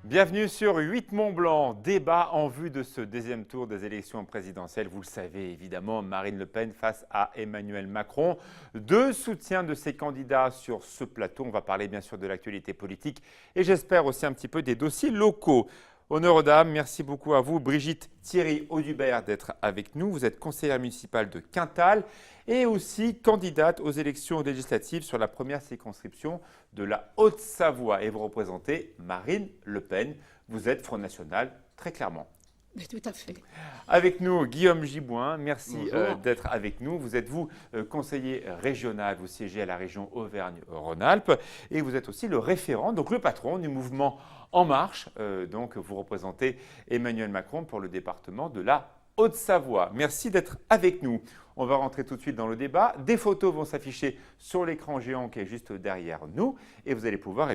Bienvenue sur 8 Mont-Blanc, débat en vue de ce deuxième tour des élections présidentielles. Vous le savez évidemment, Marine Le Pen face à Emmanuel Macron. Deux soutiens de ces candidats sur ce plateau. On va parler bien sûr de l'actualité politique et j'espère aussi un petit peu des dossiers locaux. Honneur aux dames, merci beaucoup à vous. Brigitte Thierry-Audubert d'être avec nous. Vous êtes conseillère municipale de Quintal et aussi candidate aux élections législatives sur la première circonscription de la Haute-Savoie. Et vous représentez Marine Le Pen. Vous êtes Front National, très clairement. Mais tout à fait. Avec nous, Guillaume Gibouin, merci d'être Bonjour. avec nous. Vous êtes, vous, conseiller régional, vous siégez à la région Auvergne-Rhône-Alpes et vous êtes aussi le référent, donc le patron du mouvement En Marche. Donc vous représentez Emmanuel Macron pour le département de la Haute-Savoie. Merci d'être avec nous. On va rentrer tout de suite dans le débat. Des photos vont s'afficher sur l'écran géant qui est juste derrière nous et vous allez pouvoir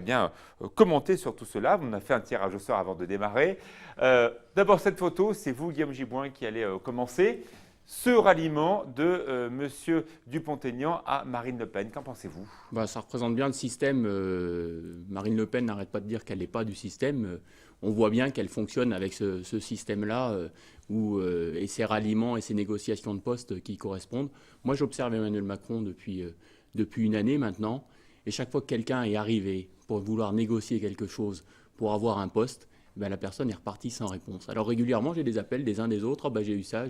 commenter sur tout cela. On a fait un tirage au sort avant de démarrer. D'abord, cette photo, c'est vous, Guillaume Gibouin, qui allez commencer. Ce ralliement de M. Dupont-Aignan à Marine Le Pen, qu'en pensez-vous ? Ça représente bien le système. Marine Le Pen n'arrête pas de dire qu'elle n'est pas du système. On voit bien qu'elle fonctionne avec ce système-là et ses ralliements et ses négociations de postes qui correspondent. Moi, j'observe Emmanuel Macron depuis une année maintenant. Et chaque fois que quelqu'un est arrivé pour vouloir négocier quelque chose, pour avoir un poste, la personne est repartie sans réponse. Alors régulièrement, j'ai des appels des uns des autres. J'ai eu ça,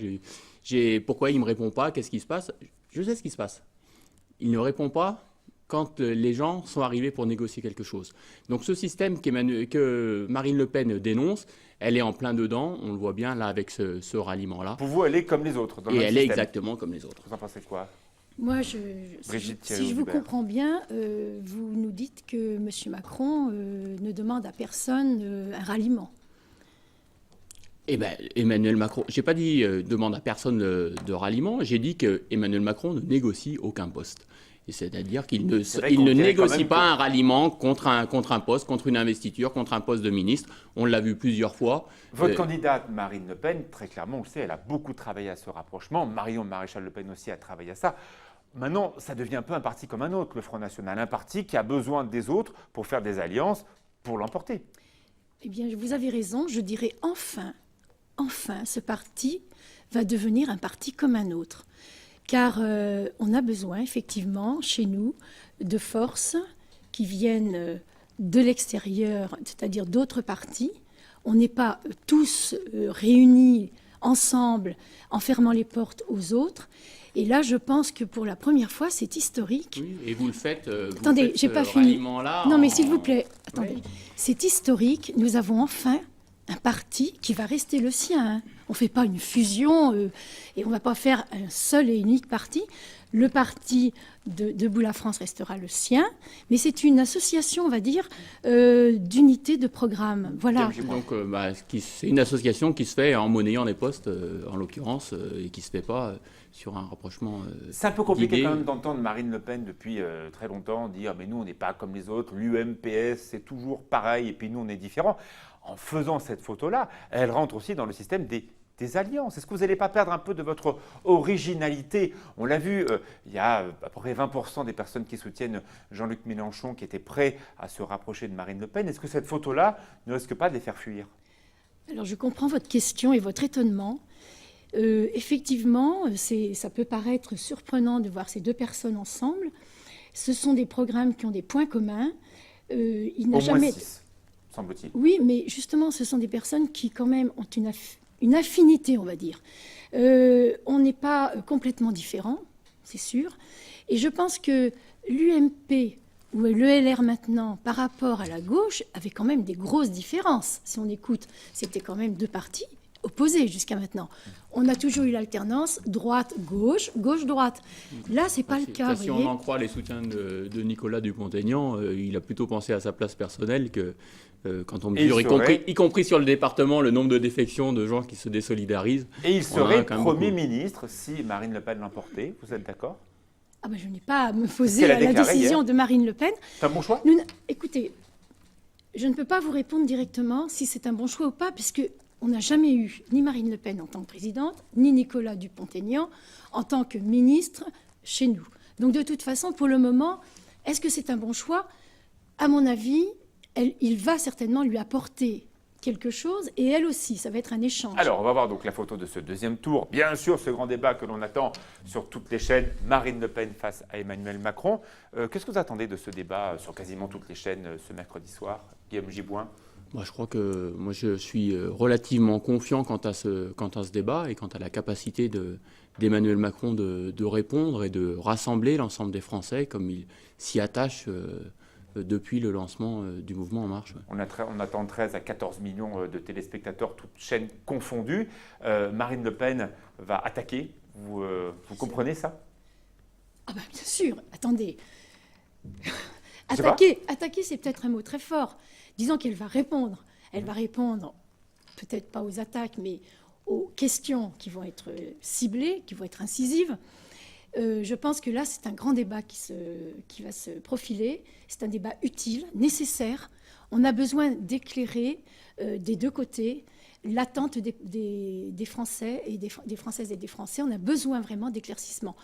pourquoi il ne me répond pas? Qu'est-ce qui se passe? Je sais ce qui se passe. Il ne répond pas quand les gens sont arrivés pour négocier quelque chose. Donc ce système que Marine Le Pen dénonce, elle est en plein dedans. On le voit bien là avec ce ralliement-là. Pour vous, elle est comme les autres dans le Et même elle est système. exactement comme les autres. Vous en pensez quoi ? Moi, Brigitte si je vous Thierry-Audubert. comprends bien, vous nous dites que M. Macron ne demande à personne un ralliement. Emmanuel Macron, j'ai pas dit demande à personne de ralliement, j'ai dit que Emmanuel Macron ne négocie aucun poste. Et c'est-à-dire qu'il ne négocie pas un ralliement contre un poste, contre une investiture, contre un poste de ministre. On l'a vu plusieurs fois. Votre candidate Marine Le Pen, très clairement, on le sait, elle a beaucoup travaillé à ce rapprochement. Marion Maréchal Le Pen aussi a travaillé à ça. Maintenant, ça devient un peu un parti comme un autre, le Front National. Un parti qui a besoin des autres pour faire des alliances, pour l'emporter. Eh bien, vous avez raison, je dirais enfin, ce parti va devenir un parti comme un autre. Car on a besoin, effectivement, chez nous, de forces qui viennent de l'extérieur, c'est-à-dire d'autres partis. On n'est pas tous réunis ensemble en fermant les portes aux autres. Et là, je pense que pour la première fois, c'est historique. Oui, et vous le faites. Attendez, j'ai pas fini. Non, mais s'il vous plaît, attendez. Oui. C'est historique. Nous avons enfin un parti qui va rester le sien. On ne fait pas une fusion et on ne va pas faire un seul et unique parti. Le parti de Debout la France restera le sien, mais c'est une association, on va dire, d'unité de programme. Voilà. Donc, c'est une association qui se fait en monnayant les postes, en l'occurrence, et qui ne se fait pas sur un rapprochement. C'est un peu compliqué d'idées. quand même d'entendre Marine Le Pen depuis très longtemps dire « mais nous, on n'est pas comme les autres, l'UMPS, c'est toujours pareil, et puis nous, on est différents ». En faisant cette photo-là, elle rentre aussi dans le système des alliances. Est-ce que vous n'allez pas perdre un peu de votre originalité? On l'a vu, il y a à peu près 20% des personnes qui soutiennent Jean-Luc Mélenchon qui étaient prêts à se rapprocher de Marine Le Pen. Est-ce que cette photo-là ne risque pas de les faire fuir? Alors, je comprends votre question et votre étonnement. Effectivement, ça peut paraître surprenant de voir ces deux personnes ensemble. Ce sont des programmes qui ont des points communs. Il n'a Au moins jamais... 6, semble-t-il. Oui, mais justement, ce sont des personnes qui, quand même, ont une affinité, on va dire. On n'est pas complètement différents, c'est sûr. Et je pense que l'UMP ou le LR maintenant, par rapport à la gauche, avait quand même des grosses différences. Si on écoute, c'était quand même deux partis opposés jusqu'à maintenant. On a toujours eu l'alternance droite-gauche, gauche-droite. Là, c'est pas le cas. Si on en croit les soutiens de Nicolas Dupont-Aignan, il a plutôt pensé à sa place personnelle que quand on mesure, y compris sur le département, le nombre de défections de gens qui se désolidarisent. Et il serait Premier ministre si Marine Le Pen l'emportait. Vous êt d'accord? Je n'ai pas à me poser à la décision de Marine Le Pen. C'est un bon choix? Écoutez, je ne peux pas vous répondre directement si c'est un bon choix ou pas, puisque on n'a jamais eu ni Marine Le Pen en tant que présidente, ni Nicolas Dupont-Aignan en tant que ministre chez nous. Donc de toute façon, pour le moment, est-ce que c'est un bon choix? À mon avis, il va certainement lui apporter quelque chose et elle aussi, ça va être un échange. Alors, on va voir donc la photo de ce deuxième tour. Bien sûr, ce grand débat que l'on attend sur toutes les chaînes, Marine Le Pen face à Emmanuel Macron. Qu'est-ce que vous attendez de ce débat sur quasiment toutes les chaînes ce mercredi soir, Guillaume Gibouin? Moi, je suis relativement confiant quant à ce débat et quant à la capacité d'Emmanuel Macron de répondre et de rassembler l'ensemble des Français comme il s'y attache depuis le lancement du mouvement En Marche. On attend 13 à 14 millions de téléspectateurs, toutes chaînes confondues. Marine Le Pen va attaquer. Vous comprenez ça? Ah ben bien sûr, attendez. Attaquer, c'est peut-être un mot très fort. Disons qu'elle va répondre. Elle va répondre, peut-être pas aux attaques, mais aux questions qui vont être ciblées, qui vont être incisives. Je pense que là, c'est un grand débat qui va se profiler. C'est un débat utile, nécessaire. On a besoin d'éclairer des deux côtés l'attente des Français et des Françaises et des Français. On a besoin vraiment d'éclaircissement.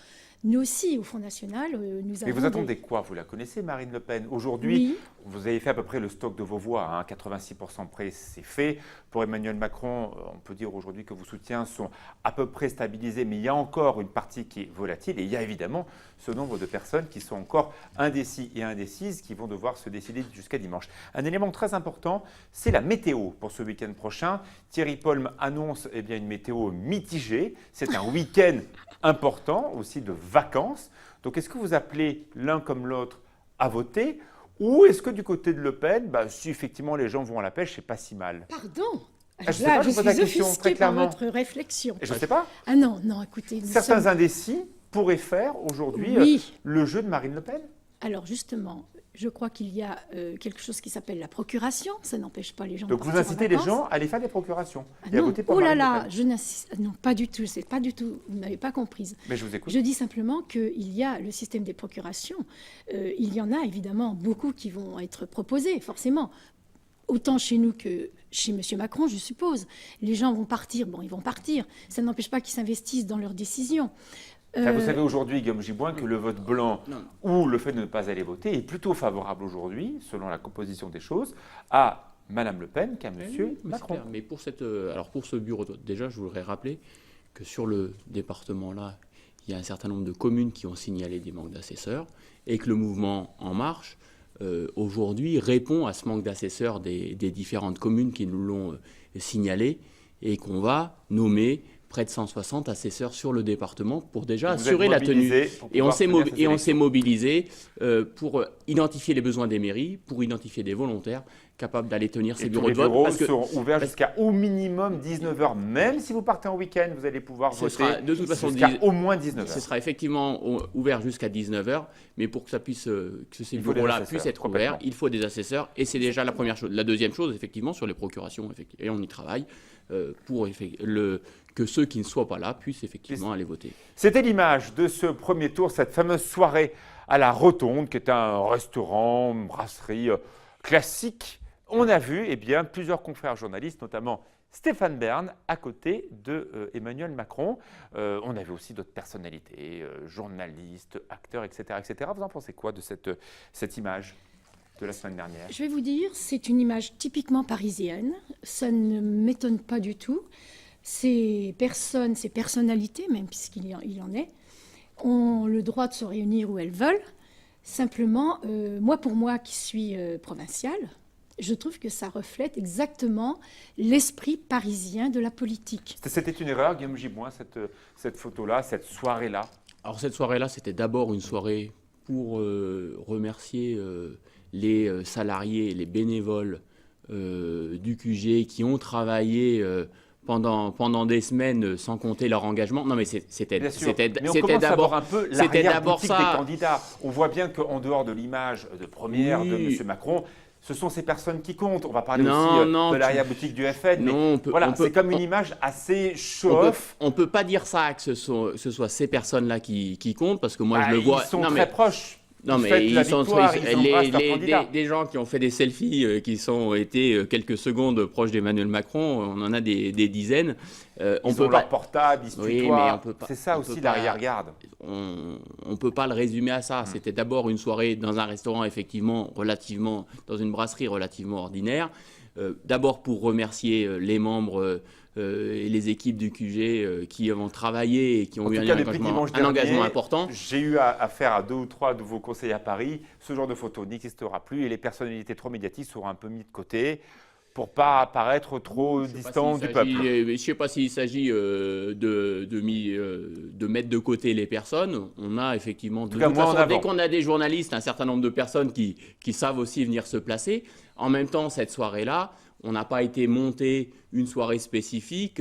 Nous aussi, au Front National, nous avons... Mais vous attendez quoi? Vous la connaissez, Marine Le Pen? Aujourd'hui, oui. Vous avez fait à peu près le stock de vos voix. Hein, 86% près, c'est fait. Pour Emmanuel Macron, on peut dire aujourd'hui que vos soutiens sont à peu près stabilisés, mais il y a encore une partie qui est volatile. Et il y a évidemment ce nombre de personnes qui sont encore indécis et indécises, qui vont devoir se décider jusqu'à dimanche. Un élément très important, c'est la météo pour ce week-end prochain. Thierry Polm annonce une météo mitigée. C'est un week-end important aussi de vacances. Donc, est-ce que vous appelez l'un comme l'autre à voter? Ou est-ce que du côté de Le Pen, si effectivement les gens vont à la pêche, c'est pas si mal? Pardon. Je sais pas, je pose la question très clairement. Par votre réflexion. Je ne sais pas. Ah non, écoutez. Certains indécis pourraient faire aujourd'hui le jeu de Marine Le Pen? Alors justement, je crois qu'il y a quelque chose qui s'appelle la procuration. Ça n'empêche pas les gens Donc de vous partir en incitez les vacances. gens à aller faire des procurations Ah et à non. voter pour Oh là Marine Le là, Pen. je n'insiste. Non, pas du tout. C'est pas du tout. Vous n'avez pas comprise. Mais je vous écoute. Je dis simplement qu'il y a le système des procurations. Il y en a évidemment beaucoup qui vont être proposés, forcément. Autant chez nous que chez M. Macron, je suppose. Les gens vont partir. Bon, ils vont partir. Ça n'empêche pas qu'ils s'investissent dans leurs décisions. Vous savez aujourd'hui, Guillaume Gibouin, que le vote blanc ou le fait de ne pas aller voter est plutôt favorable aujourd'hui, selon la composition des choses, à Mme Le Pen qu'à M. Macron. Mais pour ce bureau de vote, déjà, je voudrais rappeler que sur le département-là, il y a un certain nombre de communes qui ont signalé des manques d'assesseurs et que le mouvement En Marche, aujourd'hui, répond à ce manque d'assesseurs des différentes communes qui nous l'ont signalé et qu'on va nommer près de 160 assesseurs sur le département pour déjà assurer la tenue. Et on s'est mobilisé pour identifier les besoins des mairies, pour identifier des volontaires capables d'aller tenir ces bureaux de vote. Les bureaux seront ouverts jusqu'à au minimum 19h. Même si vous partez en week-end, vous allez pouvoir voter jusqu'à au moins 19h. Ce sera effectivement ouvert jusqu'à 19h, mais pour que ces bureaux-là puissent être ouverts, il faut des assesseurs. Et c'est déjà la première chose. La deuxième chose, effectivement, sur les procurations, et on y travaille, pour que ceux qui ne soient pas là puissent effectivement aller voter. C'était l'image de ce premier tour, cette fameuse soirée à la Rotonde, qui est un restaurant, une brasserie classique. On a vu plusieurs confrères journalistes, notamment Stéphane Bern, à côté de Emmanuel Macron. On a vu aussi d'autres personnalités, journalistes, acteurs, etc., etc. Vous en pensez quoi de cette image de la semaine dernière? Je vais vous dire, c'est une image typiquement parisienne. Ça ne m'étonne pas du tout. Ces personnes, ces personnalités, même puisqu'il en est, ont le droit de se réunir où elles veulent. Simplement, pour moi qui suis provinciale, je trouve que ça reflète exactement l'esprit parisien de la politique. C'était une erreur, Guillaume Gibouin, cette photo-là, cette soirée-là? Alors cette soirée-là, c'était d'abord une soirée pour remercier les salariés, les bénévoles du QG qui ont travaillé pendant des semaines sans compter leur engagement. Non, mais c'était d'abord un peu l'arrière-boutique des candidats. On voit bien qu'en dehors de l'image de première de M. Macron, ce sont ces personnes qui comptent. On va parler de l'arrière-boutique du FN. C'est comme une image assez show-off. On ne peut pas dire ça, que ce soit ces personnes-là qui comptent, parce que moi je le vois. Ils sont très proches. Non, mais des gens qui ont fait des selfies, qui ont été quelques secondes proches d'Emmanuel Macron, on en a des dizaines. Ils ont leur portable, ils se tutoient. C'est ça aussi l'arrière-garde. On ne peut pas le résumer à ça. C'était d'abord une soirée dans un restaurant, effectivement, dans une brasserie relativement ordinaire. D'abord pour remercier les membres et les équipes du QG qui ont travaillé et qui ont eu un engagement important. J'ai eu affaire à 2 ou 3 de vos conseillers à Paris. Ce genre de photo n'existera plus et les personnalités trop médiatiques seront un peu mises de côté pour ne pas apparaître trop distant du peuple. Je ne sais pas s'il s'agit de mettre de côté les personnes. On a effectivement, de toute façon, dès qu'on a des journalistes, un certain nombre de personnes qui savent aussi venir se placer. En même temps, cette soirée-là, on n'a pas été monté une soirée spécifique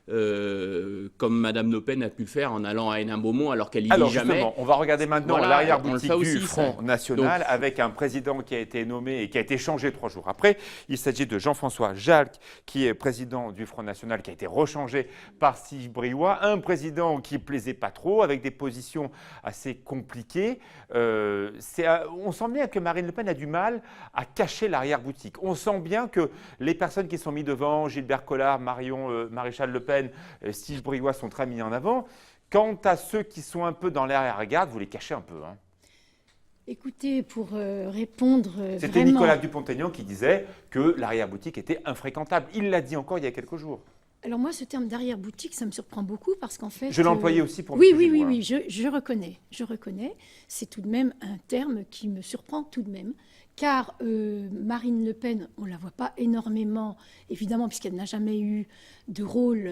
comme Madame Le Pen a pu le faire en allant à Hénin-Beaumont alors qu'elle y vit jamais. Justement, on va regarder maintenant l'arrière-boutique du Front National Donc, avec un président qui a été nommé et qui a été changé 3 jours après. Il s'agit de Jean-François Jalc, qui est président du Front National, qui a été rechangé par Steve Briouat. Un président qui ne plaisait pas trop, avec des positions assez compliquées. On sent bien que Marine Le Pen a du mal à cacher l'arrière-boutique. On sent bien que les personnes qui sont mises devant, Gilbert Collard, Marion Maréchal Le Pen, Steve Briouat sont très mis en avant. Quant à ceux qui sont un peu dans l'arrière-garde, vous les cachez un peu. Hein. Écoutez, pour répondre C'était Nicolas Dupont-Aignan qui disait que l'arrière-boutique était infréquentable. Il l'a dit encore il y a quelques jours. Alors moi, ce terme d'arrière-boutique, ça me surprend beaucoup parce qu'en fait… Je l'employais aussi pour Oui, je reconnais. C'est tout de même un terme qui me surprend tout de même. Car Marine Le Pen, on ne la voit pas énormément, évidemment, puisqu'elle n'a jamais eu de rôle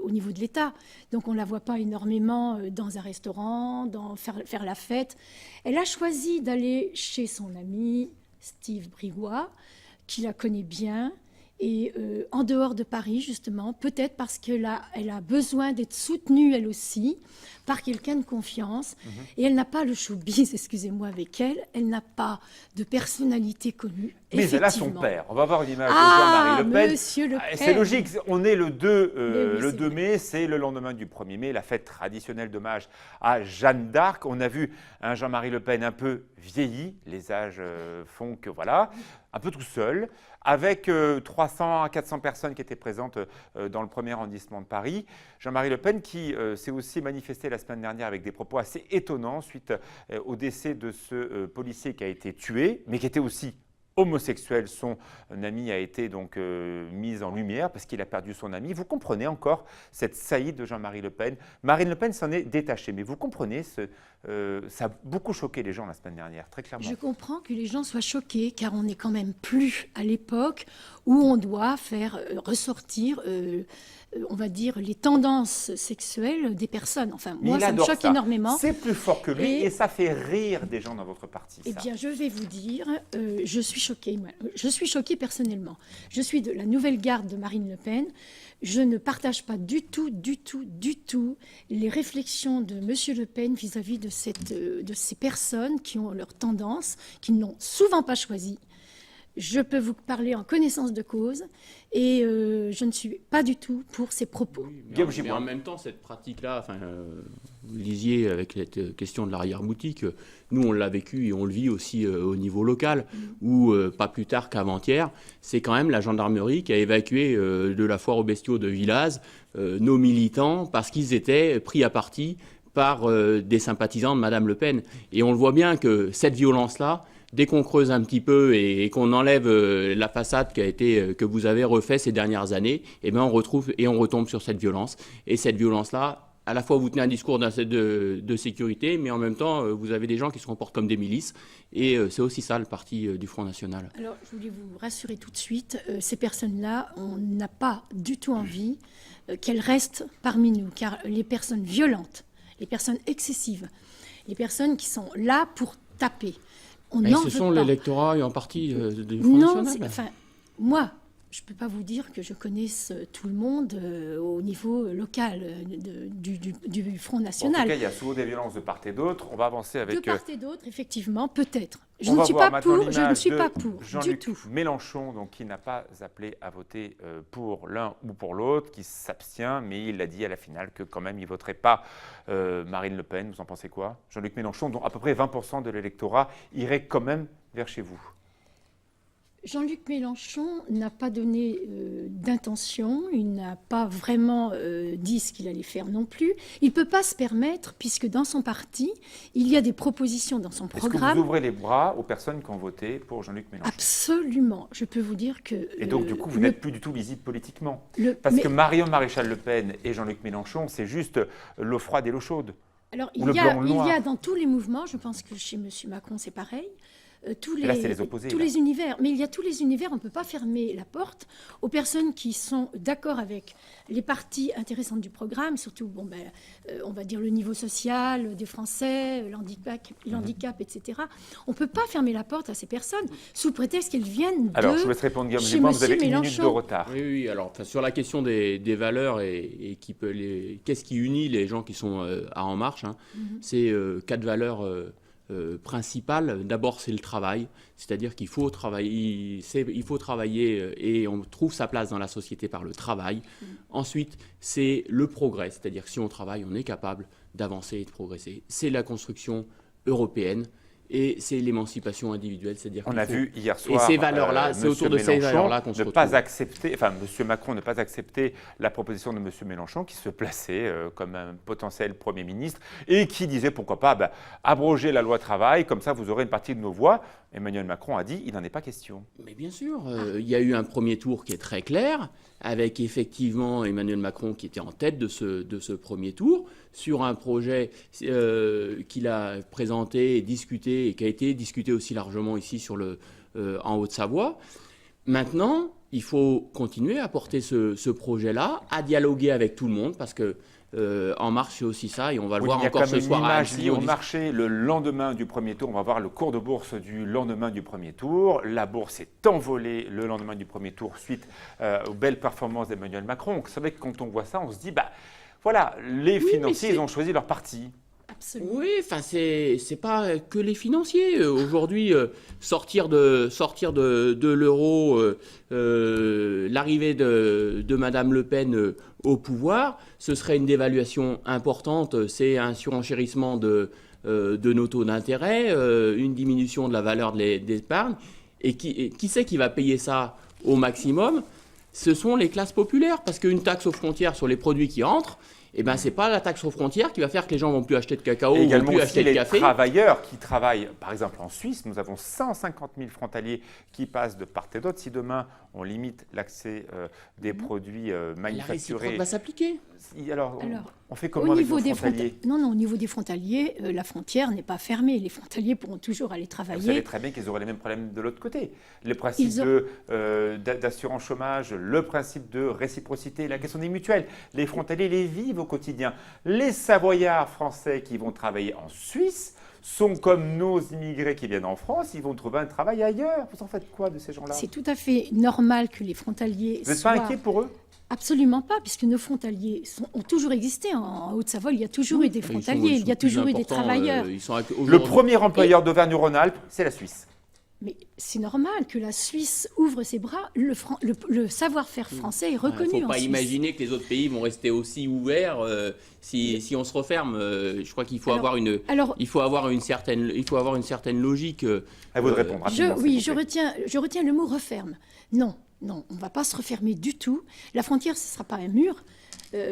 au niveau de l'État. Donc on ne la voit pas énormément dans un restaurant, faire la fête. Elle a choisi d'aller chez son ami Steve Briouat, qui la connaît bien, et en dehors de Paris, justement, peut-être parce qu'elle a besoin d'être soutenue, elle aussi, par quelqu'un de confiance. Et elle n'a pas le showbiz, excusez-moi, avec elle. Elle n'a pas de personnalité connue. Mais elle a son père. On va voir une image de Jean-Marie Le Pen. Monsieur Le Pen. C'est logique. On est le 2 mai, c'est le lendemain du 1er mai, la fête traditionnelle d'hommage à Jeanne d'Arc. On a vu un Jean-Marie Le Pen un peu vieilli. Les âges font que voilà, un peu tout seul, avec 300 à 400 personnes qui étaient présentes dans le premier arrondissement de Paris. Jean-Marie Le Pen qui s'est aussi manifesté la semaine dernière avec des propos assez étonnants suite au décès de ce policier qui a été tué, mais qui était aussi homosexuel. Son ami a été donc mis en lumière parce qu'il a perdu son ami. Vous comprenez encore cette saillie de Jean-Marie Le Pen. Marine Le Pen s'en est détachée, mais vous comprenez, ça a beaucoup choqué les gens la semaine dernière, très clairement. Je comprends que les gens soient choqués, car on n'est quand même plus à l'époque où on doit faire ressortir, on va dire, les tendances sexuelles des personnes. Enfin, moi, ça me choque énormément. C'est plus fort que lui et ça fait rire des gens dans votre parti. Eh bien, je vais vous dire, je suis choquée. Je suis choquée personnellement. Je suis de la nouvelle garde de Marine Le Pen. Je ne partage pas du tout les réflexions de M. Le Pen vis-à-vis de ces personnes qui ont leur tendance, qui ne l'ont souvent pas choisi. Je peux vous parler en connaissance de cause et je ne suis pas du tout pour ces propos. Oui, mais en même temps, cette pratique-là, vous lisiez avec cette question de l'arrière-boutique, nous on l'a vécu et on le vit aussi au niveau local, où pas plus tard qu'avant-hier, c'est quand même la gendarmerie qui a évacué de la foire aux bestiaux de Villaz nos militants parce qu'ils étaient pris à partie par des sympathisants de Madame Le Pen. Et on le voit bien que cette violence-là, dès qu'on creuse un petit peu et qu'on enlève la façade que vous avez refait ces dernières années, eh bien on retombe sur cette violence. Et cette violence-là, à la fois vous tenez un discours de sécurité, mais en même temps vous avez des gens qui se comportent comme des milices. Et c'est aussi ça le parti du Front National. Alors je voulais vous rassurer tout de suite, ces personnes-là, on n'a pas du tout envie qu'elles restent parmi nous, car les personnes violentes, les personnes excessives, les personnes qui sont là pour taper, ce sont l'électorat et en partie du Front National. Moi, je ne peux pas vous dire que je connaisse tout le monde au niveau local du Front National. En tout cas, il y a souvent des violences de part et d'autre. On va avancer avec… De part et d'autre, effectivement, peut-être. Je ne suis pas pour, du tout. Mélenchon, donc, qui n'a pas appelé à voter pour l'un ou pour l'autre, qui s'abstient, mais il a dit à la finale que quand même il ne voterait pas Marine Le Pen. Vous en pensez quoi? Jean-Luc Mélenchon, dont à peu près 20% de l'électorat irait quand même vers chez vous. Jean-Luc Mélenchon n'a pas donné d'intention, il n'a pas vraiment dit ce qu'il allait faire non plus. Il ne peut pas se permettre, puisque dans son parti, il y a des propositions dans son programme. Est-ce que vous ouvrez les bras aux personnes qui ont voté pour Jean-Luc Mélenchon? Absolument. Je peux vous dire que... Et donc, du coup, vous n'êtes plus du tout visible politiquement. Parce mais- que Marion Maréchal Le Pen et Jean-Luc Mélenchon, c'est juste l'eau froide et l'eau chaude. Alors, Ou le blanc ou le il noir. y a dans tous les mouvements, je pense que chez M. Macron, c'est pareil, Et là, c'est les opposés, tous là. les univers. Mais il y a tous les univers, on ne peut pas fermer la porte aux personnes qui sont d'accord avec les parties intéressantes du programme, surtout, on va dire le niveau social des Français, l'handicap, etc. On ne peut pas fermer la porte à ces personnes sous prétexte qu'elles viennent Alors, je vous laisse répondre, Guillaume chez Géboin, vous Monsieur avez une minute de Mélenchon. retard. Oui, oui, alors sur la question des valeurs et qu'est-ce qui unit les gens qui sont à En Marche, hein, c'est 4 valeurs principales. D'abord, c'est le travail, c'est-à-dire qu'il faut travailler, et on trouve sa place dans la société par le travail. Ensuite, c'est le progrès, c'est-à-dire que si on travaille, on est capable d'avancer et de progresser. C'est la construction européenne. Et c'est l'émancipation individuelle, c'est-à-dire On a vu hier Et soir ces valeurs-là, c'est Monsieur autour de ces Mélenchon valeurs-là qu'on se ne retrouve. pas accepter, enfin, M. Macron ne pas accepter la proposition de M. Mélenchon qui se plaçait comme un potentiel Premier ministre et qui disait pourquoi pas abroger la loi travail, comme ça vous aurez une partie de nos voix. Emmanuel Macron a dit il n'en est pas question. Mais bien sûr, il y a eu un premier tour qui est très clair, avec effectivement Emmanuel Macron qui était en tête de ce premier tour, sur un projet qu'il a présenté et discuté, et qui a été discuté aussi largement ici en Haute-Savoie. Maintenant, il faut continuer à porter ce projet-là, à dialoguer avec tout le monde, parce que En Marche, c'est aussi ça, et on va le Oui, voir il y a encore quand ce même soir une à image Annecy. liée au marché le lendemain du premier tour. On va voir le cours de bourse du lendemain du premier tour. La bourse est envolée le lendemain du premier tour suite aux belles performances d'Emmanuel Macron. Vous savez que quand on voit ça, on se dit, voilà, les financiers, ils ont choisi leur parti. Absolument. Oui, enfin c'est pas que les financiers. Aujourd'hui, sortir de l'euro, l'arrivée de Madame Le Pen au pouvoir, ce serait une dévaluation importante. C'est un surenchérissement de nos taux d'intérêt, une diminution de la valeur de l'épargne. Et qui c'est qui va payer ça au maximum? Ce sont les classes populaires, parce qu'une taxe aux frontières sur les produits qui entrent, eh ben, c'est pas la taxe aux frontières qui va faire que les gens vont plus acheter de cacao Et ou vont également plus aussi acheter de les café. travailleurs qui travaillent, par exemple en Suisse, nous avons 150 000 frontaliers qui passent de part et d'autre. Si demain on limite l'accès des produits La manufacturés, réciproque va s'appliquer. alors on fait Au comment avec niveau nos des frontaliers? Non, au niveau des frontaliers, la frontière n'est pas fermée. Les frontaliers pourront toujours aller Vous savez travailler. très bien qu'ils auraient les mêmes problèmes de l'autre côté. Le principe Ils ont- d'assurance chômage, le principe de réciprocité, la question des mutuelles. Les frontaliers les vivent au quotidien. Les Savoyards français qui vont travailler en Suisse sont comme nos immigrés qui viennent en France, ils vont trouver un travail ailleurs. Vous en faites quoi de ces gens-là? C'est tout à fait normal que les frontaliers Vous n'êtes soient... pas inquiet pour eux? Absolument pas, puisque nos frontaliers ont toujours existé. En Haute-Savoie, il y a toujours eu des Ils sont frontaliers, il y a plus toujours eu des importants, travailleurs. Le premier employeur d'Auvergne-Rhône-Alpes, c'est la Suisse. Mais c'est normal que la Suisse ouvre ses bras. Le savoir-faire français est reconnu Il ne faut en pas Suisse. imaginer que les autres pays vont rester aussi ouverts si on se referme. Je crois qu'il faut avoir une certaine logique. À vous de répondre rapidement. Oui, s'il vous plaît. je retiens le mot referme. Non, on ne va pas se refermer du tout. La frontière, ce ne sera pas un mur.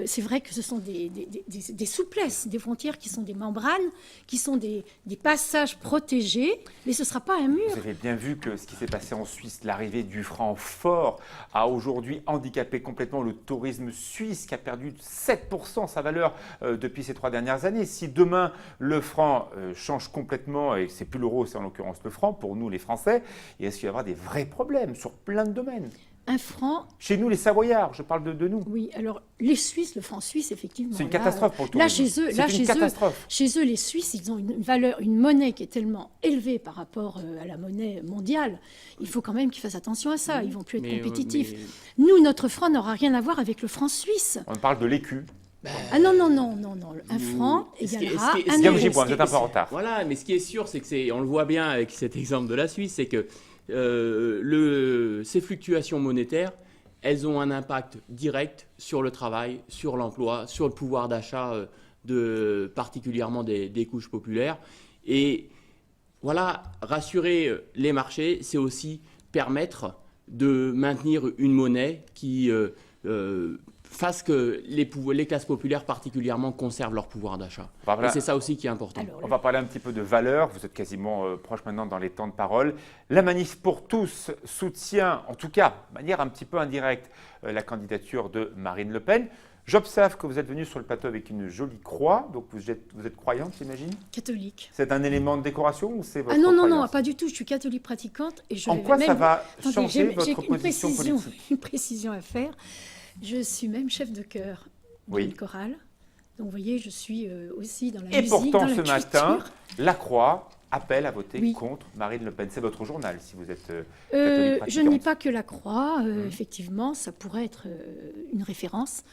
C'est vrai que ce sont des souplesses, des frontières qui sont des membranes, qui sont des passages protégés, mais ce ne sera pas un mur. Vous avez bien vu que ce qui s'est passé en Suisse, l'arrivée du franc fort a aujourd'hui handicapé complètement le tourisme suisse qui a perdu 7% sa valeur depuis ces 3 dernières années. Si demain le franc change complètement, et c'est plus l'euro, c'est en l'occurrence le franc, pour nous les Français, est-ce qu'il va y avoir des vrais problèmes sur plein de domaines? Un franc, Chez nous les Savoyards, je parle de nous. oui, alors les Suisses, le franc suisse, effectivement. C'est une là, catastrophe pour le Là, tourisme. chez C'est une catastrophe. Chez eux, les Suisses, ils ont une valeur, une monnaie qui est tellement élevée par rapport à la monnaie mondiale. Il faut quand même qu'ils fassent attention à ça. Ils vont plus être compétitifs. Nous, notre franc n'aura rien à voir avec le franc suisse. On parle de l'écu. Ah non. Un franc égalera un Guillaume euro. Giboin, vous êtes un peu en retard. Voilà, mais ce qui est sûr, c'est que on le voit bien avec cet exemple de la Suisse, c'est que ces fluctuations monétaires, elles ont un impact direct sur le travail, sur l'emploi, sur le pouvoir d'achat particulièrement des couches populaires. Et voilà, rassurer les marchés, c'est aussi permettre de maintenir une monnaie qui fasse que les classes populaires particulièrement conservent leur pouvoir d'achat. Et c'est ça aussi qui est important. On va parler un petit peu de valeurs. Vous êtes quasiment proche maintenant dans les temps de parole. La Manif pour tous soutient, en tout cas, de manière un petit peu indirecte, la candidature de Marine Le Pen. J'observe que vous êtes venu sur le plateau avec une jolie croix. Donc vous êtes croyante, j'imagine? Catholique. C'est un élément de décoration ou c'est votre non, croyance? pas du tout. Je suis catholique pratiquante. Et je en quoi même... ça va Attendez, changer votre j'ai position politique? Une précision à faire. Je suis même chef de chœur d'une chorale. Donc vous voyez, je suis aussi dans la musique, pourtant, dans la ce culture. matin, La Croix appelle à voter contre Marine Le Pen. C'est votre journal, si vous êtes catholique pratiquante. Je ne lis pas que La Croix. Effectivement, ça pourrait être une référence.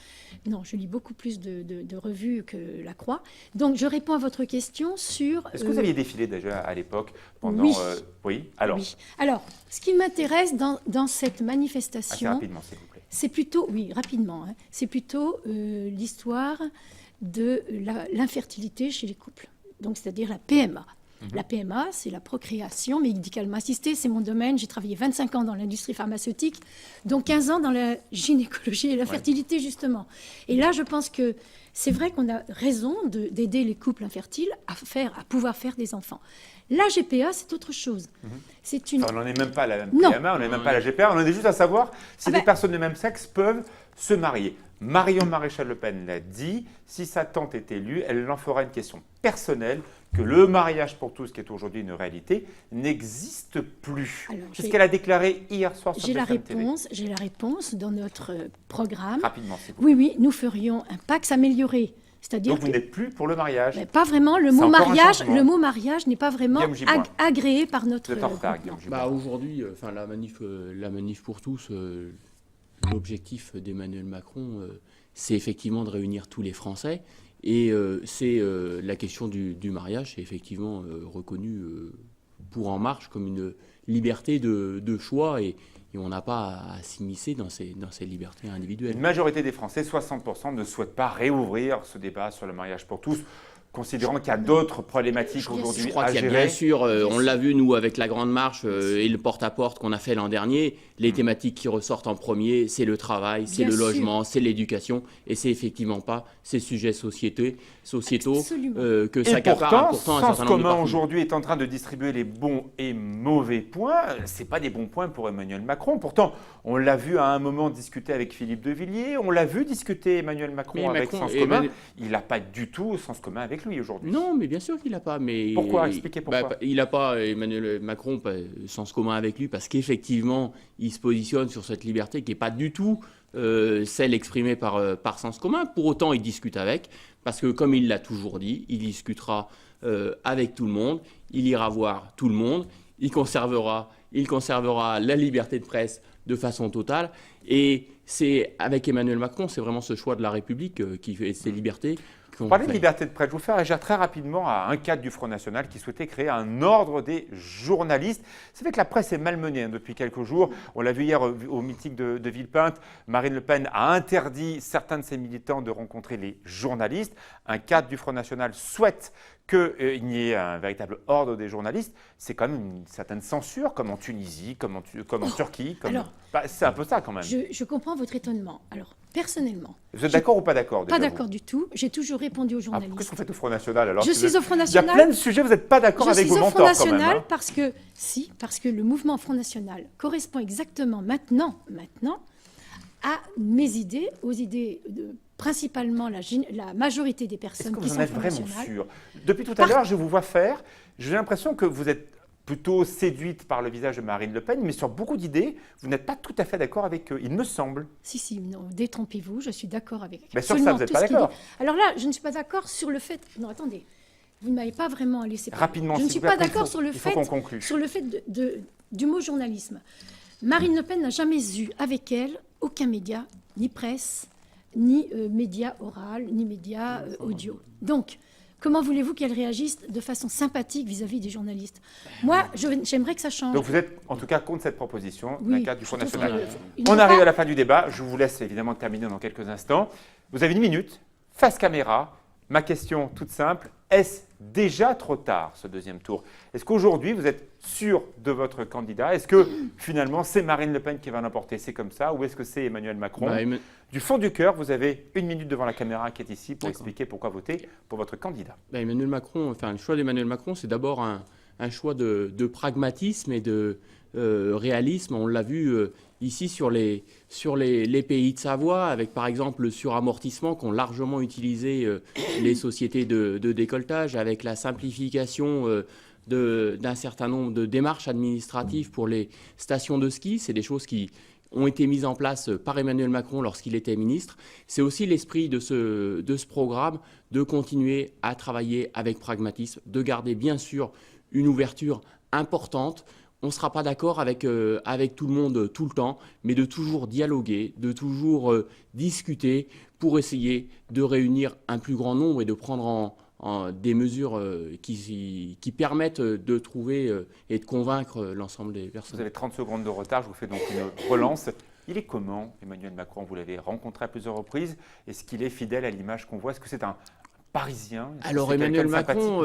Non, je lis beaucoup plus de revues que La Croix. Donc, je réponds à votre question sur... Est-ce que vous aviez défilé déjà à l'époque pendant... Oui. Oui. Alors, Alors, ce qui m'intéresse dans cette manifestation... assez rapidement, s'il vous plaît. C'est plutôt... Oui, rapidement. Hein, c'est plutôt l'histoire de l'infertilité chez les couples. Donc, c'est-à-dire la PMA. La PMA, c'est la procréation médicalement assistée, c'est mon domaine. J'ai travaillé 25 ans dans l'industrie pharmaceutique, donc 15 ans dans la gynécologie et la fertilité, justement. Et là, je pense que c'est vrai qu'on a raison d'aider les couples infertiles à pouvoir faire des enfants. La GPA, c'est autre chose. C'est une... Enfin, on n'en est même pas à la PMA, on n'en est même pas à la GPA, on en est juste à savoir si des personnes de même sexe peuvent se marier. Marion Maréchal Le Pen l'a dit, si sa tante est élue, elle en fera une question personnelle, que le mariage pour tous, qui est aujourd'hui une réalité, n'existe plus. C'est ce qu'elle a déclaré hier soir sur BFM TV. J'ai la réponse dans notre programme. Rapidement, s'il vous plaît. Oui, nous ferions un Pax amélioré. Donc vous n'êtes plus pour le mariage? Pas vraiment. Le mot mariage n'est pas vraiment agréé par notre groupement. Aujourd'hui, la manif pour tous, l'objectif d'Emmanuel Macron, c'est effectivement de réunir tous les Français. Et c'est la question du mariage, c'est effectivement reconnu pour En Marche comme une liberté de choix. Et on n'a pas à s'immiscer dans ces libertés individuelles. Une majorité des Français, 60%, ne souhaitent pas réouvrir ce débat sur le mariage pour tous, considérant qu'il y a d'autres problématiques aujourd'hui à gérer. Je crois qu'il y a bien sûr, on l'a vu nous avec la Grande Marche et le porte-à-porte qu'on a fait l'an dernier, les thématiques qui ressortent en premier, c'est le travail, c'est le logement, c'est l'éducation, et c'est effectivement pas ces sujets sociétaux que s'accapare pourtant un certain nombre de Sens Commun partis. aujourd'hui est en train de distribuer les bons et mauvais points. Ce n'est pas des bons points pour Emmanuel Macron. Pourtant, on l'a vu à un moment discuter avec Philippe de Villiers, on l'a vu discuter Emmanuel Macron avec Sens Commun. Il n'a pas du tout Sens Commun avec lui aujourd'hui. Non, mais bien sûr qu'il n'a pas. Mais pourquoi? Expliquez pourquoi. Il n'a pas, Emmanuel Macron, Sens Commun avec lui, parce qu'effectivement, il se positionne sur cette liberté qui n'est pas du tout celle exprimée par Sens Commun. Pour autant, il discute avec, parce que comme il l'a toujours dit, il discutera avec tout le monde, il ira voir tout le monde, il conservera la liberté de presse de façon totale. Et c'est avec Emmanuel Macron, c'est vraiment ce choix de la République qui fait ces libertés. Vous parlez de liberté de presse, je vais vous faire réagir très rapidement à un cadre du Front National qui souhaitait créer un ordre des journalistes. C'est vrai que la presse est malmenée depuis quelques jours. On l'a vu hier au meeting de Villepinte. Marine Le Pen a interdit certains de ses militants de rencontrer les journalistes. Un cadre du Front National souhaite qu'il y ait un véritable ordre des journalistes. C'est quand même une certaine censure, comme en Tunisie, comme en Turquie. C'est un peu ça quand même. Je comprends votre étonnement. Alors, personnellement... Vous êtes d'accord ou pas d'accord? Pas d'accord du tout. J'ai toujours répondu aux journalistes. Qu'est-ce que vous faites au Front National alors? Je suis au Front National. Il y a plein de sujets, vous n'êtes pas d'accord avec vos mentors quand même. Je suis au Front National parce que le mouvement Front National correspond exactement maintenant à mes idées, aux idées principalement la majorité des personnes qui sont au Front National. Est-ce que vous en êtes vraiment sûr? Depuis tout à l'heure, je vous vois faire. J'ai l'impression que vous êtes plutôt séduite par le visage de Marine Le Pen, mais sur beaucoup d'idées, vous n'êtes pas tout à fait d'accord avec eux, il me semble. Si, non, détrompez-vous, je suis d'accord avec mais sur ça, vous n'êtes pas d'accord. Alors là, je ne suis pas d'accord sur le fait... Non, attendez, vous ne m'avez pas vraiment laissé parler. Rapidement, je ne suis pas d'accord sur le fait du du mot journalisme. Marine Le Pen n'a jamais eu avec elle aucun média, ni presse, ni média oral, ni média audio. Donc, comment voulez-vous qu'elle réagisse de façon sympathique vis-à-vis des journalistes? Moi, j'aimerais que ça change. Donc vous êtes en tout cas contre cette proposition d'un cadre du Front National. On arrive à la fin du débat. Je vous laisse évidemment terminer dans quelques instants. Vous avez une minute, face caméra. Ma question toute simple, est-ce déjà trop tard, ce deuxième tour? Est-ce qu'aujourd'hui, vous êtes sûr de votre candidat? Est-ce que finalement, c'est Marine Le Pen qui va l'emporter? C'est comme ça? Ou est-ce que c'est Emmanuel Macron? Du fond du cœur, vous avez 1 minute devant la caméra qui est ici pour expliquer pourquoi voter pour votre candidat. Emmanuel Macron, le choix d'Emmanuel Macron, c'est d'abord un choix de pragmatisme et de réalisme. On l'a vu ici sur les pays de Savoie, avec par exemple le suramortissement qu'ont largement utilisé les sociétés de décolletage, avec la simplification d'un certain nombre de démarches administratives pour les stations de ski. C'est des choses qui ont été mises en place par Emmanuel Macron lorsqu'il était ministre. C'est aussi l'esprit de ce programme, de continuer à travailler avec pragmatisme, de garder bien sûr une ouverture importante. On ne sera pas d'accord avec tout le monde tout le temps, mais de toujours dialoguer, de toujours discuter pour essayer de réunir un plus grand nombre et de prendre des mesures qui permettent de trouver et de convaincre l'ensemble des personnes. Vous avez 30 secondes de retard, je vous fais donc une relance. Il est comment, Emmanuel Macron? Vous l'avez rencontré à plusieurs reprises. Est-ce qu'il est fidèle à l'image qu'on voit? Est-ce que c'est un Parisien? Alors Emmanuel Macron,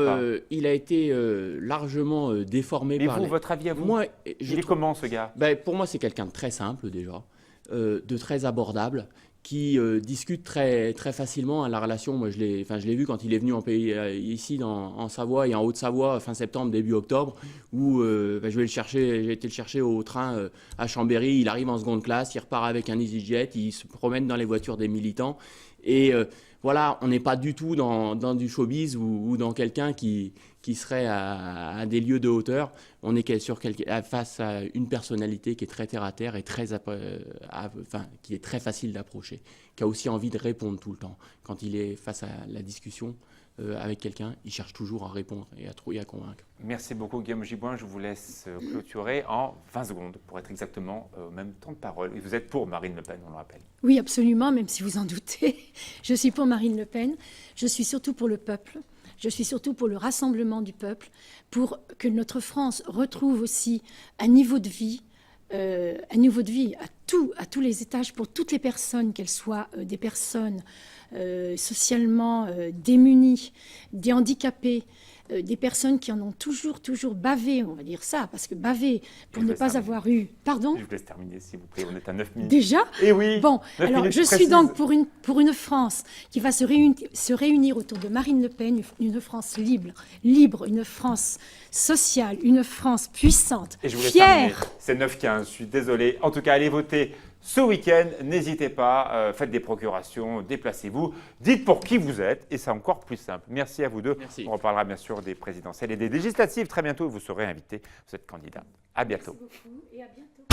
il a été largement déformé par... Mais vous, votre avis à vous? Il est comment ce gars? Pour moi, c'est quelqu'un de très simple déjà, de très abordable, qui discute très, très facilement. La relation, moi je l'ai vu quand il est venu ici en Savoie et en Haute-Savoie fin septembre, début octobre, où j'ai été le chercher au train à Chambéry. Il arrive en seconde classe, il repart avec un EasyJet, il se promène dans les voitures des militants. Et voilà, on n'est pas du tout dans du showbiz ou dans quelqu'un qui serait à des lieux de hauteur. On est face à une personnalité qui est très terre-à-terre et qui est très facile d'approcher, qui a aussi envie de répondre tout le temps. Quand il est face à la discussion avec quelqu'un, il cherche toujours à répondre et à convaincre. Merci beaucoup Guillaume Giboin. Je vous laisse clôturer en 20 secondes pour être exactement au même temps de parole. Et vous êtes pour Marine Le Pen, on le rappelle. Oui, absolument, même si vous en doutez. Je suis pour Marine Le Pen. Je suis surtout pour le peuple. Je suis surtout pour le rassemblement du peuple, pour que notre France retrouve aussi un niveau de vie à tous les étages, pour toutes les personnes, qu'elles soient des personnes socialement démunies, des handicapés, des personnes qui en ont toujours bavé, on va dire ça, parce que bavé pour ne pas avoir eu... Pardon ? Je vous laisse terminer, s'il vous plaît, on est à 9 minutes. Déjà ? Eh oui. Bon, alors je suis donc pour une France qui va se réunir autour de Marine Le Pen, une France libre, une France sociale, une France puissante, et je vous laisse fière. C'est 9-15, je suis désolé. En tout cas, allez voter ce week-end, n'hésitez pas, faites des procurations, déplacez-vous, dites pour qui vous êtes et c'est encore plus simple. Merci à vous deux. Merci. On reparlera bien sûr des présidentielles et des législatives très bientôt. Vous serez invité, vous êtes candidat. À bientôt. Merci beaucoup et à bientôt.